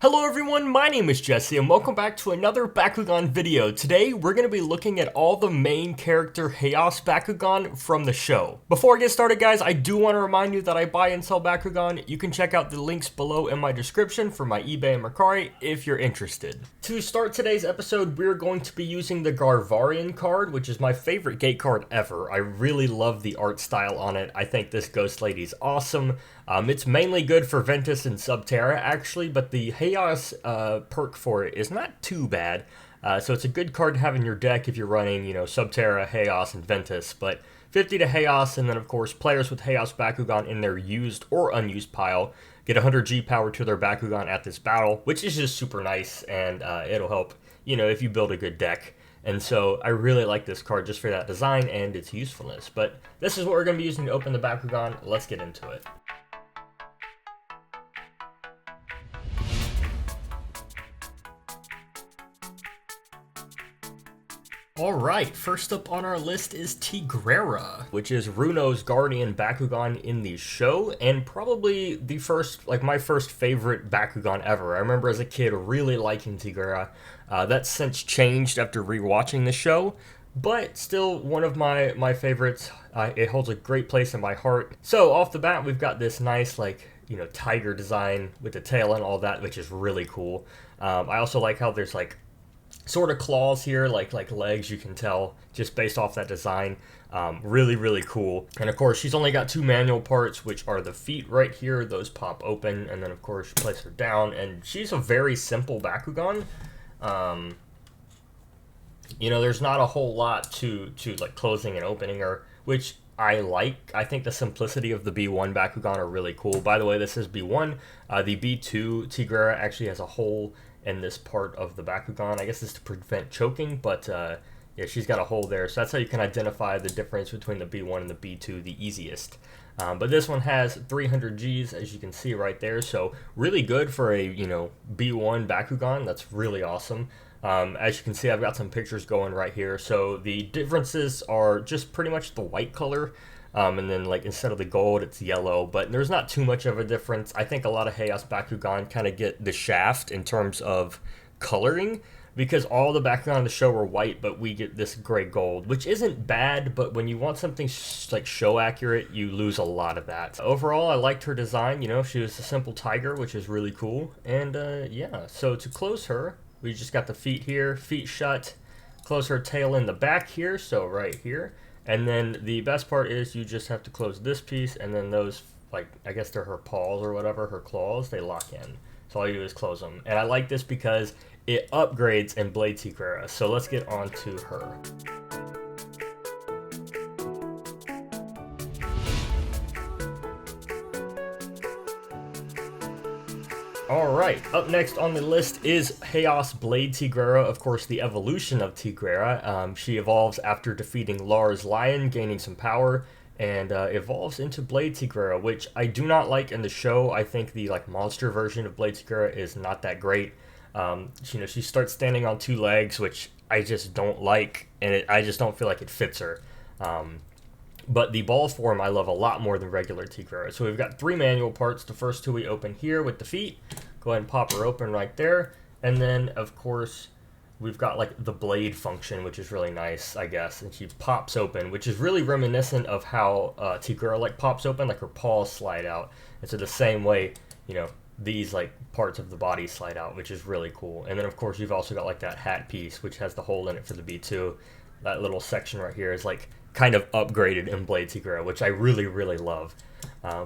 Hello everyone, my name is Jesse and welcome back to another Bakugan video. Today we're going to be looking at all the main character Haos Bakugan from the show. Before I get started guys, I do want to remind you that I buy and sell Bakugan. You can check out the links below in my description for my eBay and Mercari if you're interested. To start today's episode, we're going to be using the Garvarian card, which is my favorite gate card ever. I really love the art style on it. I think this Ghost Lady's awesome. It's mainly good for Ventus and Subterra actually, but the Haos perk for it is not too bad. So it's a good card to have in your deck if you're running, Subterra, Haos, and Ventus. But 50 to Haos, and then of course players with Haos Bakugan in their used or unused pile get 100 G power to their Bakugan at this battle, which is just super nice, and it'll help, if you build a good deck. And so I really like this card just for that design and its usefulness. But this is what we're going to be using to open the Bakugan. Let's get into it. Alright, first up on our list is Tigrerra, which is Runo's Guardian Bakugan in the show, and probably the first, my first favorite Bakugan ever. I remember as a kid really liking Tigrerra. That's since changed after rewatching the show, but still one of my favorites. It holds a great place in my heart. So off the bat, we've got this nice, tiger design with the tail and all that, which is really cool. I also like how there's, sort of claws here, like legs, you can tell just based off that design. Really cool. And of course she's only got two manual parts, which are the feet right here. Those pop open, and then of course you place her down, and she's a very simple Bakugan. There's not a whole lot to closing and opening her, which I like. I think the simplicity of the B1 Bakugan are really cool. By the way, this is B1. The B2 Tigrerra actually has a hole in this part of the Bakugan. I guess it's to prevent choking, but yeah, she's got a hole there. So that's how you can identify the difference between the B1 and the B2 the easiest. But this one has 300 Gs, as you can see right there. So really good for a, B1 Bakugan. That's really awesome. As you can see, I've got some pictures going right here. So the differences are just pretty much the white color. And then instead of the gold, it's yellow, but there's not too much of a difference. I think a lot of Haos Bakugan kind of get the shaft in terms of coloring, because all the Bakugan on the show are white, but we get this gray gold, which isn't bad, but when you want something show accurate, you lose a lot of that. Overall, I liked her design. She was a simple tiger, which is really cool. And yeah, so to close her, we just got the feet here, feet shut, close her tail in the back here, so right here. And then the best part is you just have to close this piece, and then those, I guess they're her paws or whatever, her claws, they lock in. So all you do is close them. And I like this because it upgrades in Blade Tigrerra. So let's get on to her. Alright, up next on the list is Haos Blade Tigrerra, of course the evolution of Tigrerra. She evolves after defeating Lars Lion, gaining some power, and evolves into Blade Tigrerra, which I do not like in the show. I think the monster version of Blade Tigrerra is not that great. She starts standing on two legs, which I just don't like, and I just don't feel like it fits her. But the ball form I love a lot more than regular Tigrerra. So we've got three manual parts. The first two we open here with the feet. Go ahead and pop her open right there. And then, of course, we've got the blade function, which is really nice, I guess. And she pops open, which is really reminiscent of how Tigrerra pops open, her paws slide out. And so the same way, these parts of the body slide out, which is really cool. And then, of course, you've also got that hat piece, which has the hole in it for the B2. That little section right here is kind of upgraded in Blade Tigrerra, which I really love.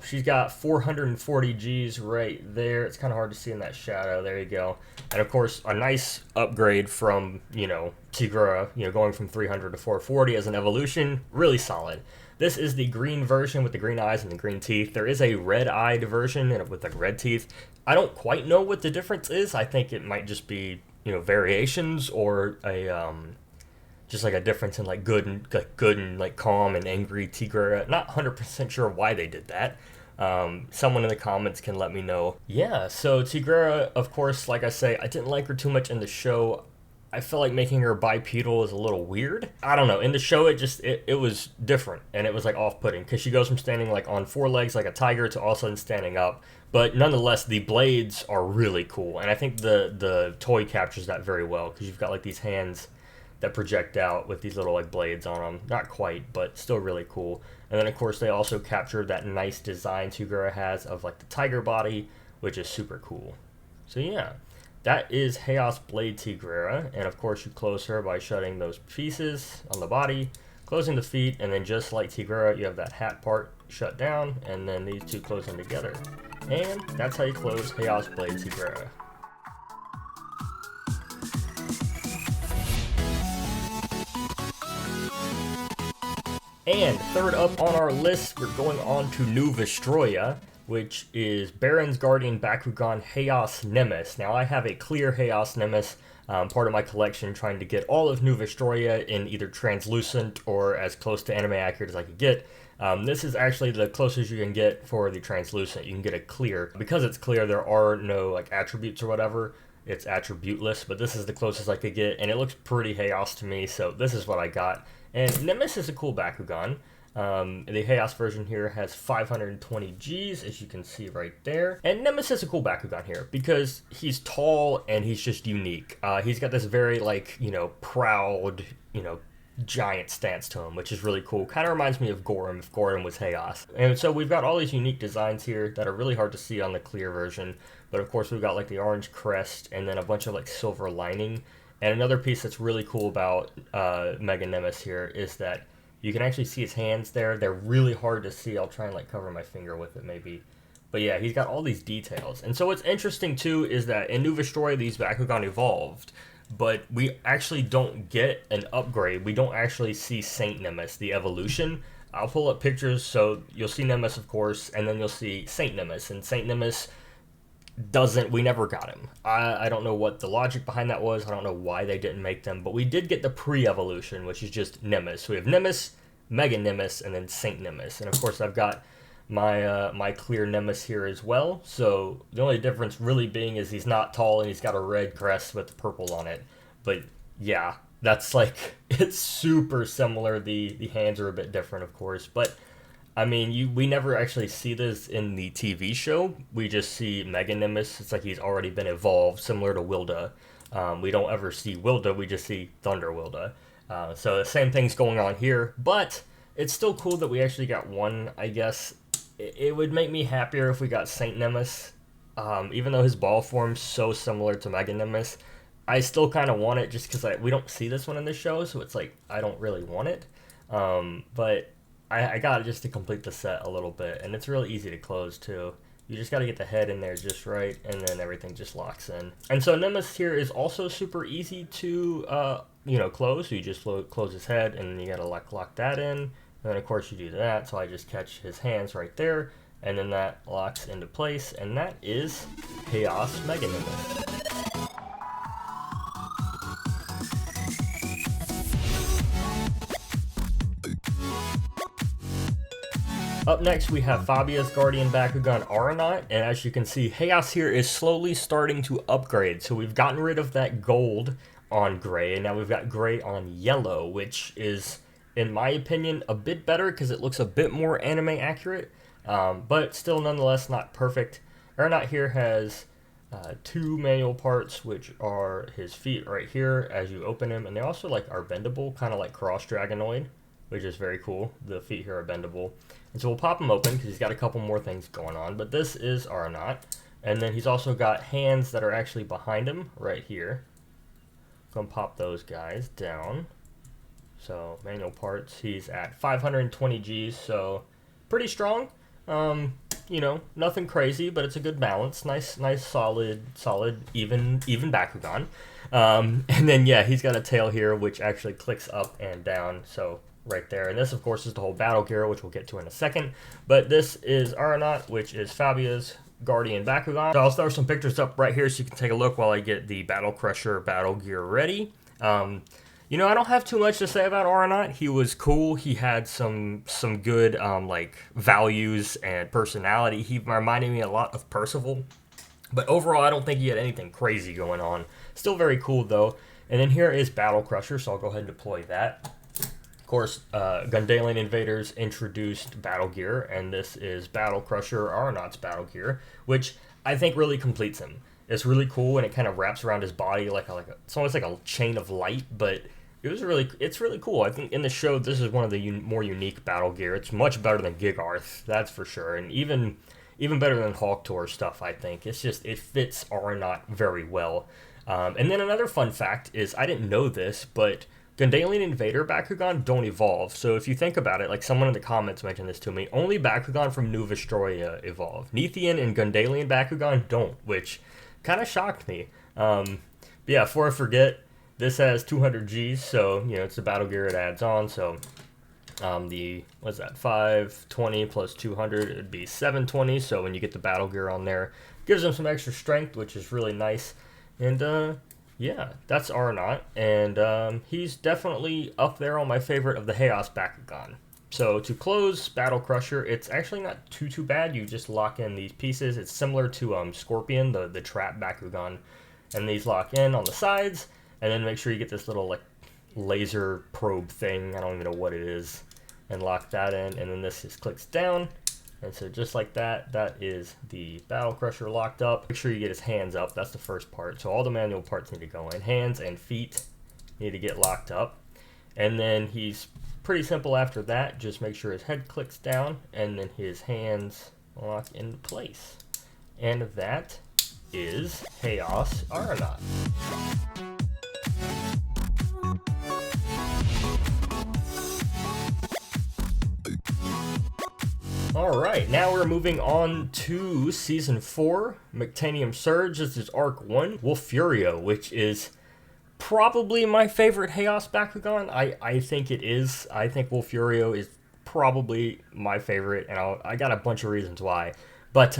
She's got 440 Gs right there. It's kind of hard to see in that shadow. There you go. And of course, a nice upgrade from, Tigrerra, going from 300 to 440 as an evolution. Really solid. This is the green version with the green eyes and the green teeth. There is a red-eyed version with red teeth. I don't quite know what the difference is. I think it might just be, variations, or a just a difference in good and calm and angry Tigrerra. Not 100% sure why they did that. Someone in the comments can let me know. Yeah, so Tigrerra, of course, like I say, I didn't like her too much in the show. I feel like making her bipedal is a little weird. I don't know. In the show, it was different, and it was like off-putting because she goes from standing like on four legs like a tiger to all of a sudden standing up. But nonetheless, the blades are really cool, and I think the toy captures that very well because you've got like these hands that project out with these little like blades on them. Not quite, but still really cool. And then of course they also captured that nice design Tigrerra has of like the tiger body, which is super cool. So yeah. That is Haos Blade Tigrerra, and of course you close her by shutting those pieces on the body, closing the feet, and then just like Tigrerra, you have that hat part shut down, and then these two close in together. And that's how you close Haos Blade Tigrerra. And third up on our list, we're going on to New Vestroia, which is Baron's Guardian Bakugan Haos Nemus. Now I have a clear Haos Nemus, part of my collection, trying to get all of New Vestroia in either translucent or as close to anime accurate as I could get. This is actually the closest you can get for the translucent. You can get a clear. Because it's clear, there are no like attributes or whatever. It's attributeless, but this is the closest I could get, and it looks pretty Haos to me, so this is what I got. And Nemus is a cool Bakugan. The Haos version here has 520 Gs, as you can see right there. And Nemus is a cool Bakugan here because he's tall and he's just unique. He's got this very, like, you know, proud, you know, giant stance to him, which is really cool. Kind of reminds me of Gorham if Gorham was Haos. And so we've got all these unique designs here that are really hard to see on the clear version. But of course we've got like the orange crest and then a bunch of like silver lining. And another piece that's really cool about Mega Nemus here is that you can actually see his hands there. They're really hard to see. I'll try and like cover my finger with it maybe. But yeah, he's got all these details. And so what's interesting too is that in New Vestroia, these Bakugan evolved, but we actually don't get an upgrade. We don't actually see Saint Nemus, the evolution. I'll pull up pictures, so you'll see Nemus, of course, and then you'll see Saint Nemus. And Saint Nemus we never got him. I don't know what the logic behind that was. I don't know why they didn't make them, but we did get the pre-evolution, which is just Nemus. So we have Nemus, Mega Nemus, and then Saint Nemus. And of course I've got my clear Nemus here as well. So the only difference really being is he's not tall and he's got a red crest with purple on it. But yeah, that's like, it's super similar. The hands are a bit different, of course, but I mean, we never actually see this in the TV show. We just see Mega Nemus. It's like he's already been evolved, similar to Wilda. We don't ever see Wilda. We just see Thunder Wilda. So the same thing's going on here. But it's still cool that we actually got one, I guess. It would make me happier if we got Saint Nemus. Even though his ball form's so similar to Mega Nemus, I still kind of want it just because we don't see this one in the show. So it's like, I don't really want it. But I got it just to complete the set a little bit, and it's really easy to close too. You just got to get the head in there just right, and then everything just locks in. And so Nemus here is also super easy to close. So you just close his head, and then you got to lock that in. And then of course you do that. So I just catch his hands right there, and then that locks into place, and that is Haos Mega Nemus. Up next, we have Fabia's Guardian Bakugan Aranaut, and as you can see, Haos here is slowly starting to upgrade. So we've gotten rid of that gold on gray, and now we've got gray on yellow, which is, in my opinion, a bit better because it looks a bit more anime accurate, but still nonetheless not perfect. Aranaut here has two manual parts, which are his feet right here as you open him, and they also are bendable, kind of like Cross Dragonoid, which is very cool. The feet here are bendable. And so we'll pop him open because he's got a couple more things going on. But this is Aranaut. And then he's also got hands that are actually behind him right here. Gonna pop those guys down. So manual parts, he's at 520 Gs, so pretty strong. Nothing crazy, but it's a good balance. Nice, solid, even Bakugan. And then yeah, he's got a tail here which actually clicks up and down. So right there. And this, of course, is the whole battle gear, which we'll get to in a second. But this is Aranaut, which is Fabia's Guardian Bakugan. So I'll throw some pictures up right here so you can take a look while I get the Battle Crusher battle gear ready. I don't have too much to say about Aranaut. He was cool. He had some good values and personality. He reminded me a lot of Percival. But overall, I don't think he had anything crazy going on. Still very cool, though. And then here is Battle Crusher, so I'll go ahead and deploy that. Of course, Gundalian Invaders introduced Battle Gear, and this is Battle Crusher, Aranaut's Battle Gear, which I think really completes him. It's really cool, and it kind of wraps around his body it's almost like a chain of light, but it's really cool. I think in the show, this is one of the more unique Battle Gear. It's much better than Gigarth, that's for sure, and even better than Hawk Tour stuff, I think. It fits Aranaut very well. And then another fun fact is, I didn't know this, but Gundalian Invader Bakugan don't evolve. So if you think about it, like someone in the comments mentioned this to me, only Bakugan from New Vestroia evolve. Neithian and Gundalian Bakugan don't, which kind of shocked me. Yeah, before I forget, this has 200 Gs, so, it's the Battle Gear it adds on, so what's that, 520 plus 200, it would be 720, so when you get the Battle Gear on there, gives them some extra strength, which is really nice. And, yeah, that's Aranaut, and he's definitely up there on my favorite of the Haos Bakugan. So to close Battle Crusher, it's actually not too bad. You just lock in these pieces. It's similar to Scorpion, the Trap Bakugan, and these lock in on the sides, and then make sure you get this little like laser probe thing. I don't even know what it is, and lock that in, and then this just clicks down. And so just like that, that is the Battle Crusher locked up. Make sure you get his hands up. That's the first part. So all the manual parts need to go in. Hands and feet need to get locked up. And then he's pretty simple after that. Just make sure his head clicks down and then his hands lock into place. And that is Haos Aranaut. Alright, now we're moving on to Season 4, Mectanium Surge. This is Arc 1, Wolfurio, which is probably my favorite Haos Bakugan. I think it is. I think Wolfurio is probably my favorite, and I got a bunch of reasons why. But,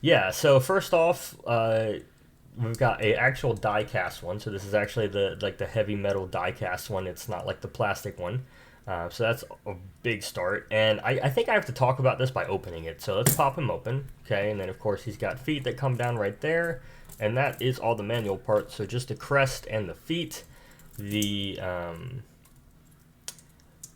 yeah, so first off, we've got a actual die-cast one. So this is actually the heavy metal die-cast one. It's not like the plastic one. So that's a big start, and I think I have to talk about this by opening it. So let's pop him open, okay, and then of course he's got feet that come down right there, and that is all the manual parts. So just the crest and the feet. The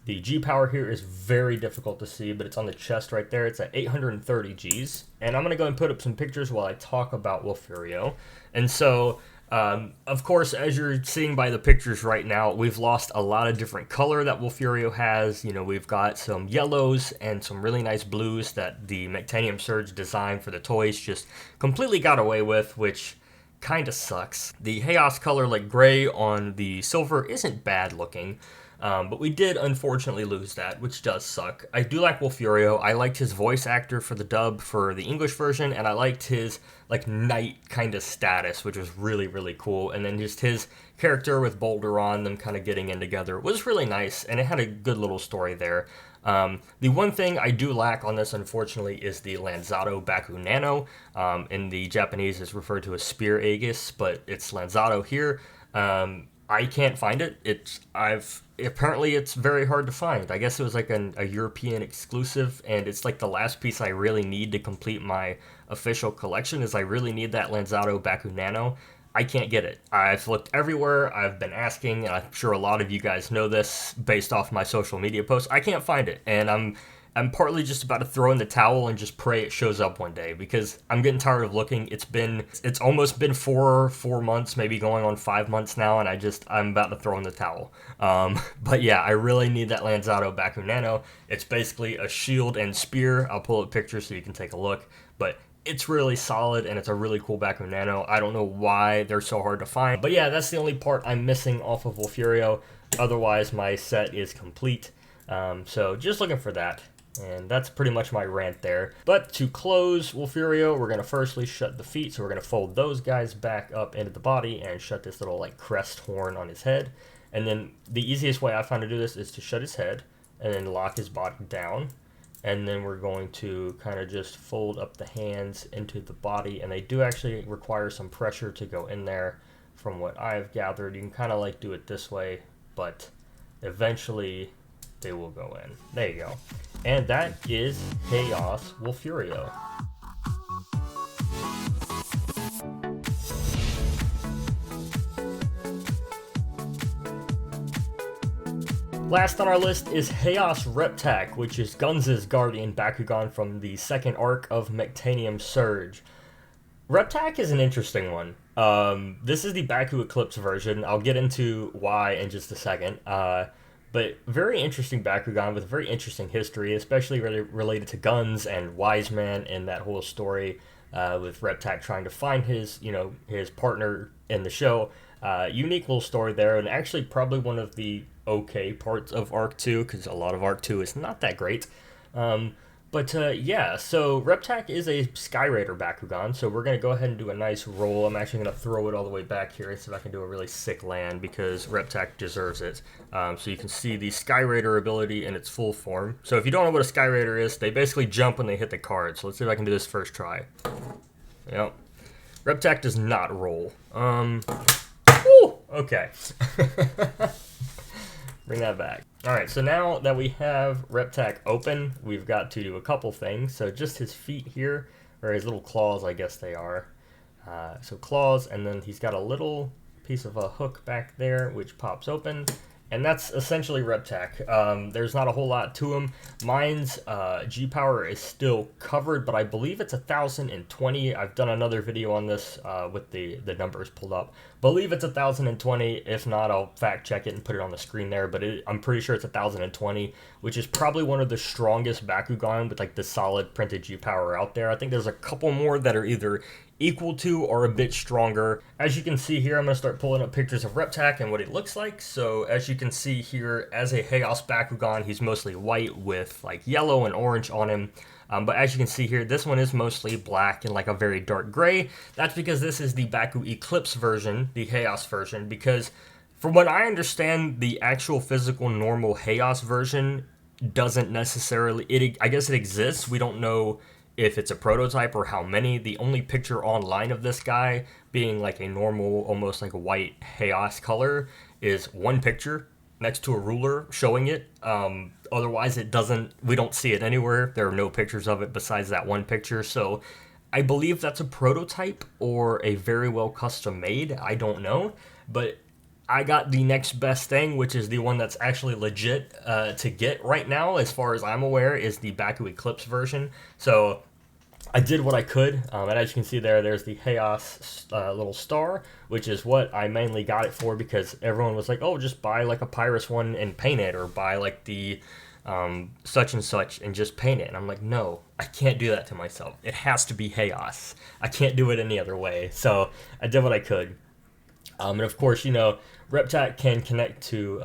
G-Power here is very difficult to see, but it's on the chest right there. It's at 830 Gs, and I'm going to go and put up some pictures while I talk about Wolfurio. And so of course, as you're seeing by the pictures right now, we've lost a lot of different color that Wolfurio has. We've got some yellows and some really nice blues that the Mectanium Surge design for the toys just completely got away with, which kind of sucks. The Haos color, like gray on the silver, isn't bad looking. But we did unfortunately lose that, which does suck. I do like Wolfurio. I liked his voice actor for the dub for the English version, and I liked his like knight kind of status, which was really, really cool. And then just his character with Boulder on, them kind of getting in together, was really nice, and it had a good little story there. The one thing I do lack on this, unfortunately, is the Lanzato Bakunano. In the Japanese, it's referred to as Spear Aegis, but it's Lanzato here. I can't find it. Apparently it's very hard to find. I guess it was like a European exclusive, and it's like the last piece I really need to complete my official collection. Is I really need that Lanzato Bakunano. I can't get it. I've looked everywhere. I've been asking, and I'm sure a lot of you guys know this based off my social media posts. I can't find it, and I'm partly just about to throw in the towel and just pray it shows up one day, because I'm getting tired of looking. It's almost been four months, maybe going on 5 months now, and I'm about to throw in the towel. But yeah, I really need that Lanzato Bakunano. It's basically a shield and spear. I'll pull up pictures so you can take a look, but it's really solid, and it's a really cool Bakunano. I don't know why they're so hard to find, but yeah, that's the only part I'm missing off of Wolfurio. Otherwise, my set is complete. So just looking for that. And that's pretty much my rant there. But to close Wolfurio, we're going to firstly shut the feet. So we're going to fold those guys back up into the body and shut this little like crest horn on his head. And then the easiest way I found to do this is to shut his head and then lock his body down. And then we're going to kind of just fold up the hands into the body. And they do actually require some pressure to go in there from what I've gathered. You can kind of like do it this way, but eventually they will go in. There you go. And that is Haos Wolfurio. Last on our list is Haos Reptak, which is Guns' guardian Bakugan from the second arc of Mectanium Surge. Reptak is an interesting one. This is the Baku Eclipse version. I'll get into why in just a second. But very interesting Bakugan with very interesting history, especially related to Guns and Wise Man and that whole story with Reptak trying to find his partner in the show. Unique little story there, and actually probably one of the okay parts of Arc 2, because a lot of Arc 2 is not that great. Yeah, so Reptak is a Sky Raider Bakugan, so we're going to go ahead and do a nice roll. I'm actually going to throw it all the way back here and see if I can do a really sick land, because Reptak deserves it. So you can see the Sky Raider ability in its full form. So if you don't know what a Sky Raider is, they basically jump when they hit the card. So let's see if I can do this first try. Yep. Reptak does not roll. Woo! Okay. Bring that back. Alright, so now that we have Reptak open, we've got to do a couple things. So just his feet here, or his little claws, I guess they are. So claws, and then he's got a little piece of a hook back there, which pops open. And that's essentially Reptak. There's not a whole lot to him. Mine's G-Power is still covered, but I believe it's 1020. I've done another video on this with the numbers pulled up. Believe it's 1020. If not, I'll fact check it and put it on the screen there. But I'm pretty sure it's 1020, which is probably one of the strongest Bakugan with like the solid printed G-Power out there. I think there's a couple more that are either equal to or a bit stronger. As you can see here, I'm going to start pulling up pictures of Reptak and what it looks like. So as you can see here, as a Haos Bakugan, he's mostly white with like yellow and orange on him. But as you can see here, this one is mostly black and like a very dark gray. That's because this is the Baku Eclipse version, the Haos version, because from what I understand, the actual physical normal Haos version doesn't necessarily, I guess it exists. We don't know if it's a prototype or how many. The only picture online of this guy being like a normal, almost like a white Haos color is one picture next to a ruler showing it. Otherwise we don't see it anywhere. There are no pictures of it besides that one picture. So I believe that's a prototype or a very well custom made. I don't know, but I got the next best thing, which is the one that's actually legit to get right now, as far as I'm aware, is the Baku Eclipse version. So I did what I could, and as you can see there's the Haos little star, which is what I mainly got it for, because everyone was like, oh, just buy like a Pyrus one and paint it, or buy like the such and such and just paint it. And I'm like, no, I can't do that to myself. It has to be Haos. I can't do it any other way. So I did what I could. And of course, Reptak can connect to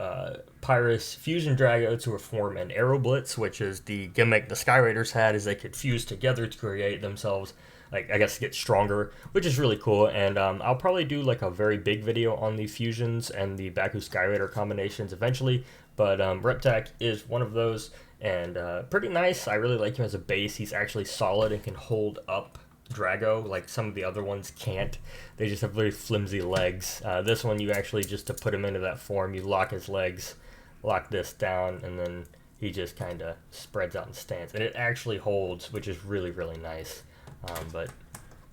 Pyrus Fusion Drago to form an Arrow Blitz, which is the gimmick the Sky Raiders had, is they could fuse together to create themselves, like, I guess, get stronger, which is really cool. And I'll probably do like a very big video on the fusions and the Baku Sky Raider combinations eventually, but Reptak is one of those, and pretty nice. I really like him as a base. He's actually solid and can hold up Drago, like some of the other ones can't. They just have very flimsy legs. This one, you actually, just to put him into that form, you lock his legs, lock this down, and then he just kind of spreads out and stands. And it actually holds, which is really, really nice. But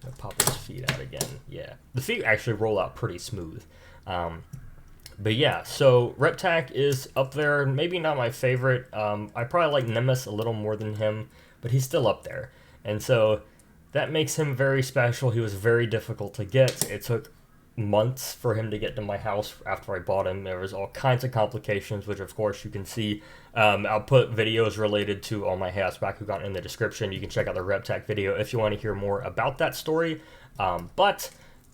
I'll pop his feet out again. Yeah, the feet actually roll out pretty smooth. But yeah, so Reptak is up there. Maybe not my favorite. I probably like Nemus a little more than him, but he's still up there. And so that makes him very special. He was very difficult to get. It took months for him to get to my house after I bought him. There was all kinds of complications, which of course you can see. I'll put videos related to all my Haos Bakugan in the description. You can check out the Reptak video if you want to hear more about that story. But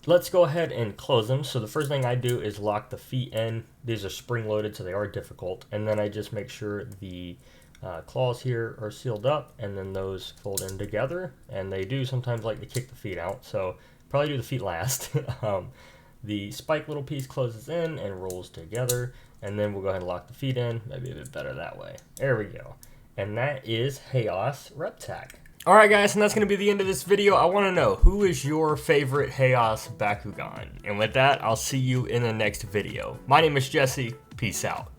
let's go ahead and close them. So the first thing I do is lock the feet in. These are spring-loaded, so they are difficult. And then I just make sure the claws here are sealed up, and then those fold in together. And they do sometimes like to kick the feet out, so probably do the feet last. The spike little piece closes in and rolls together, and then we'll go ahead and lock the feet in. Maybe a bit better that way. There we go. And that is Haos Reptak. Alright guys, and that's going to be the end of this video. I want to know, who is your favorite Haos Bakugan? And with that, I'll see you in the next video. My name is Jesse. Peace out.